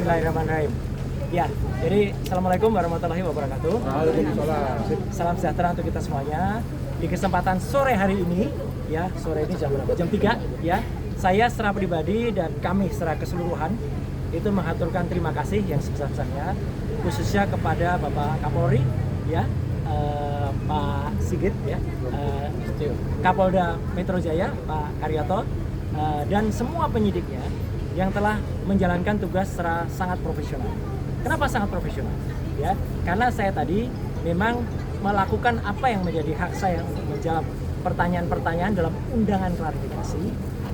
Bismillahirrahmanirrahim. Ya, jadi Assalamualaikum warahmatullahi wabarakatuh. Waalaikumsalam. Salam sejahtera untuk kita semuanya. Di kesempatan sore hari ini, ya sore ini jam berapa? Jam 3, ya. Saya secara pribadi dan kami secara keseluruhan itu mengaturkan terima kasih yang sebesar-besarnya, khususnya kepada Bapak Kapolri, ya, Pak Sigit, ya, Kapolda Metro Jaya, Pak Karyoto, dan semua penyidiknya yang telah menjalankan tugas secara sangat profesional. Kenapa sangat profesional? Ya, karena saya tadi memang melakukan apa yang menjadi hak saya untuk menjawab pertanyaan-pertanyaan dalam undangan klarifikasi,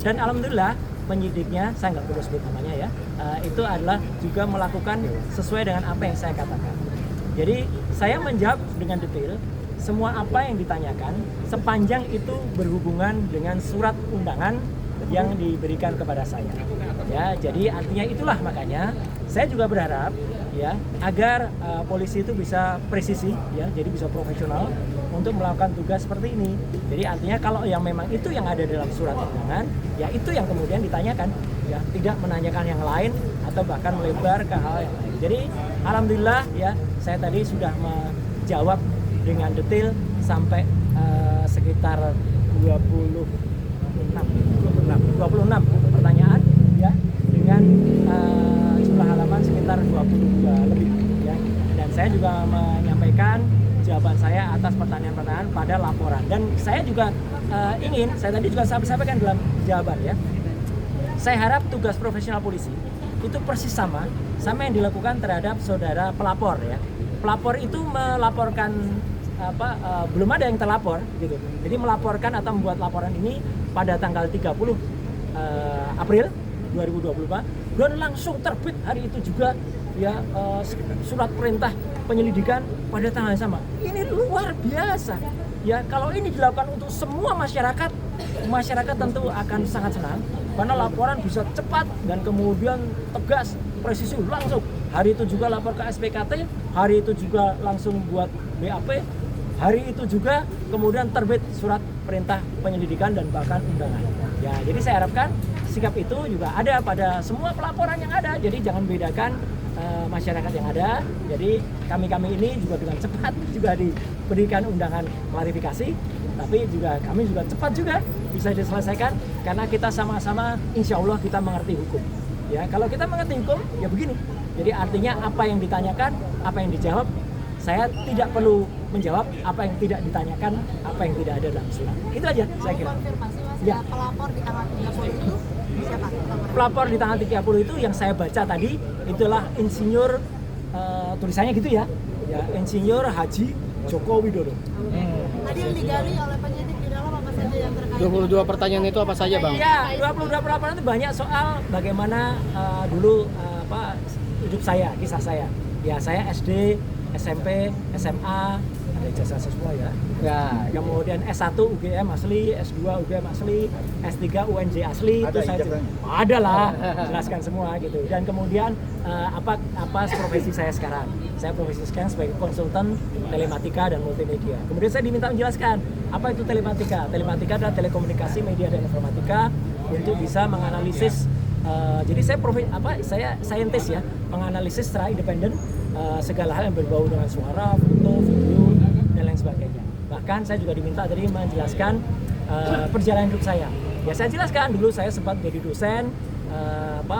dan alhamdulillah penyidiknya, saya nggak perlu sebut namanya ya, itu adalah juga melakukan sesuai dengan apa yang saya katakan. Jadi saya menjawab dengan detail semua apa yang ditanyakan sepanjang itu berhubungan dengan surat undangan yang diberikan kepada saya. Ya, jadi artinya itulah makanya saya juga berharap ya agar polisi itu bisa presisi ya, jadi bisa profesional untuk melakukan tugas seperti ini. Jadi artinya kalau yang memang itu yang ada dalam surat undangan, ya itu yang kemudian ditanyakan, ya tidak menanyakan yang lain atau bahkan melebar ke hal yang lain. Jadi alhamdulillah ya saya tadi sudah menjawab dengan detail sampai sekitar 26 pertanyaan ya, dengan jumlah halaman sekitar 22 lebih ya. Dan saya juga menyampaikan jawaban saya atas pertanyaan-pertanyaan pada laporan. Dan saya juga saya tadi juga sampaikan dalam jawaban ya. Saya harap tugas profesional polisi itu persis sama yang dilakukan terhadap saudara pelapor ya. Pelapor itu melaporkan belum ada yang terlapor gitu. Jadi melaporkan atau membuat laporan ini pada tanggal 30 April 2024 dan langsung terbit hari itu juga ya surat perintah penyelidikan pada tanggal yang sama. Ini luar biasa. Ya, kalau ini dilakukan untuk semua masyarakat tentu akan sangat senang karena laporan bisa cepat dan kemudian tegas, presisi langsung. Hari itu juga lapor ke SPKT, hari itu juga langsung buat BAP, hari itu juga kemudian terbit surat perintah penyelidikan dan bahkan undangan. Ya, jadi saya harapkan sikap itu juga ada pada semua pelaporan yang ada. Jadi jangan bedakan masyarakat yang ada. Jadi kami ini juga dengan cepat juga diberikan undangan klarifikasi, tapi juga kami juga cepat juga bisa diselesaikan karena kita sama-sama insya Allah kita mengerti hukum. Ya, kalau kita mengerti hukum ya begini. Jadi artinya apa yang ditanyakan, apa yang dijawab, saya tidak perlu menjawab apa yang tidak ditanyakan, apa yang tidak ada dalam surat. Itu aja saya kira. Konfirmasi Mas, ya. Pelapor di tanggal 30 itu siapa? Pelapor di tanggal 30 itu yang saya baca tadi itulah insinyur tulisannya gitu ya. Ya, Insinyur Haji Joko Widodo. Tadi yang digali oleh penyidik di dalam apa saja yang terkait? 22 pertanyaan itu apa saja, Bang? Iya, 22 pelaporan itu banyak soal bagaimana dulu hidup saya, kisah saya. Ya, saya SD, SMP, SMA, ada ijazah semua ya. Ya, kemudian S1 UGM asli, S2 UGM asli, S3 UNJ asli. Ada itu saya ada lah, jelaskan semua gitu. Dan kemudian apa profesi saya sekarang? Saya profesi sekarang sebagai konsultan telematika dan multimedia. Kemudian saya diminta menjelaskan apa itu telematika. Telematika adalah telekomunikasi, media dan informatika untuk bisa menganalisis. Jadi saya saintis ya, menganalisis secara independen segala hal yang berbau dengan suara, foto, video dan lain sebagainya. Bahkan saya juga diminta tadi menjelaskan perjalanan hidup saya. Ya saya jelaskan dulu saya sempat jadi dosen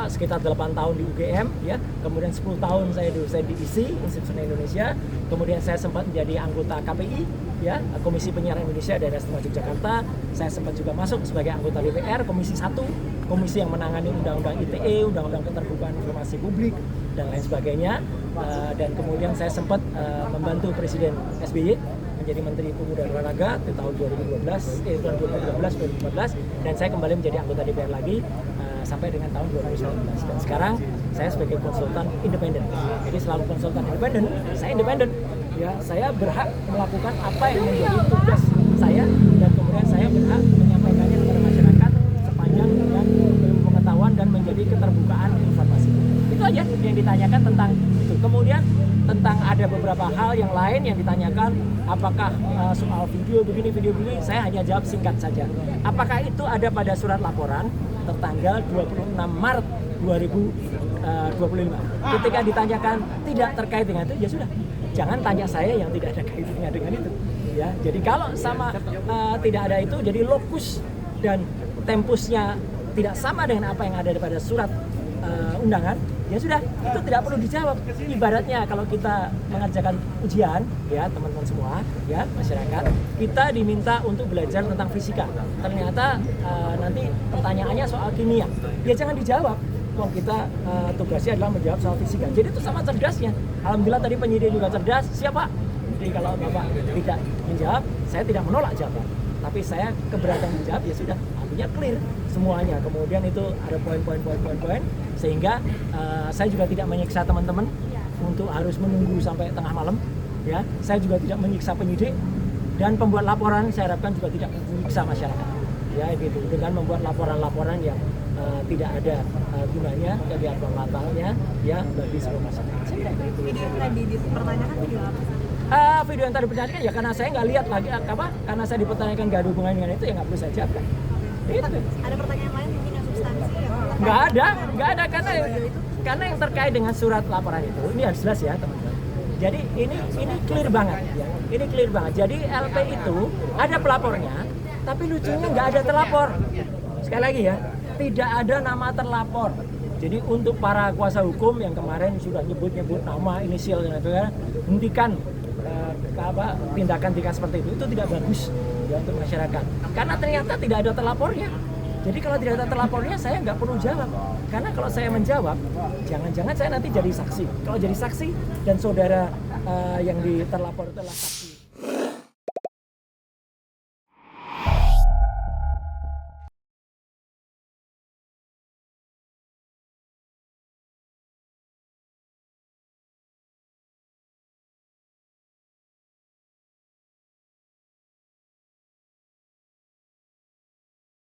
sekitar 8 tahun di UGM ya. Kemudian 10 tahun saya dosen di ISI, Institut Seni Indonesia. Kemudian saya sempat menjadi anggota KPI ya, Komisi Penyiaran Indonesia Daerah Istimewa Yogyakarta. Saya sempat juga masuk sebagai anggota DPR Komisi 1, komisi yang menangani undang-undang ITE, undang-undang keterbukaan informasi publik dan lain sebagainya. Dan kemudian saya sempat membantu Presiden SBY menjadi Menteri Pemuda dan Olahraga di tahun 2013 dan saya kembali menjadi anggota DPR lagi sampai dengan tahun 2019. Dan sekarang saya sebagai konsultan independen. Jadi selalu konsultan independen, saya independen. Ya, saya berhak melakukan apa yang menjadi tugas saya dan kemudian saya berhak menyampaikannya kepada masyarakat sepanjang dengan ilmu pengetahuan dan menjadi keterbukaan informasi. Itu aja yang ditanyakan tentang itu. Kemudian tentang ada beberapa hal yang lain yang ditanyakan, apakah soal video begini, saya hanya jawab singkat saja. Apakah itu ada pada surat laporan tertanggal 26 Maret 2023 25. Ketika ditanyakan tidak terkait dengan itu, ya sudah, jangan tanya saya yang tidak ada kaitannya dengan itu. Ya, jadi kalau sama tidak ada itu, jadi lokus dan tempusnya tidak sama dengan apa yang ada pada surat undangan, ya sudah, itu tidak perlu dijawab. Ibaratnya kalau kita mengerjakan ujian, ya teman-teman semua, ya masyarakat, kita diminta untuk belajar tentang fisika. Ternyata nanti pertanyaannya soal kimia, ya jangan dijawab. Wong kita tugasnya adalah menjawab soal fisika. Jadi itu sama cerdasnya. Alhamdulillah tadi penyidik juga cerdas. Siapa? Jadi kalau Bapak tidak menjawab, saya tidak menolak jawaban. Tapi saya keberatan menjawab, ya sudah, artinya clear semuanya. Kemudian itu ada poin-poin sehingga saya juga tidak menyiksa teman-teman untuk harus menunggu sampai tengah malam. Ya, saya juga tidak menyiksa penyidik dan pembuat laporan. Saya harapkan juga tidak menyiksa masyarakat. Ya, gitu. Dengan membuat laporan-laporan yang tidak ada gunanya, kegiatan latarnya, ya bagi seluruh masyarakat. Saya kira itu. Video yang tadi dipertanyakan video apa? Video yang tadi dipertanyakan ya karena saya nggak lihat lagi apa, karena saya dipertanyakan nggak ada hubungannya dengan itu, ya nggak perlu saya jawab. Itu. Ada pertanyaan lain mungkin yang substansi yang Nggak ada karena yang terkait dengan surat laporan itu ini harus jelas ya teman-teman. Jadi ini clear banget ya. Ini clear banget. Jadi LP itu ada pelapornya, tapi lucunya nggak ada terlapor. Sekali lagi ya, tidak ada nama terlapor. Jadi untuk para kuasa hukum yang kemarin sudah nyebut nama, inisial dan sebagainya, hentikan tindakan seperti itu tidak bagus ya untuk masyarakat. Karena ternyata tidak ada terlapornya. Jadi kalau tidak ada terlapornya, saya nggak perlu jawab. Karena kalau saya menjawab, jangan-jangan saya nanti jadi saksi. Kalau jadi saksi dan saudara yang terlapor itu adalah saksi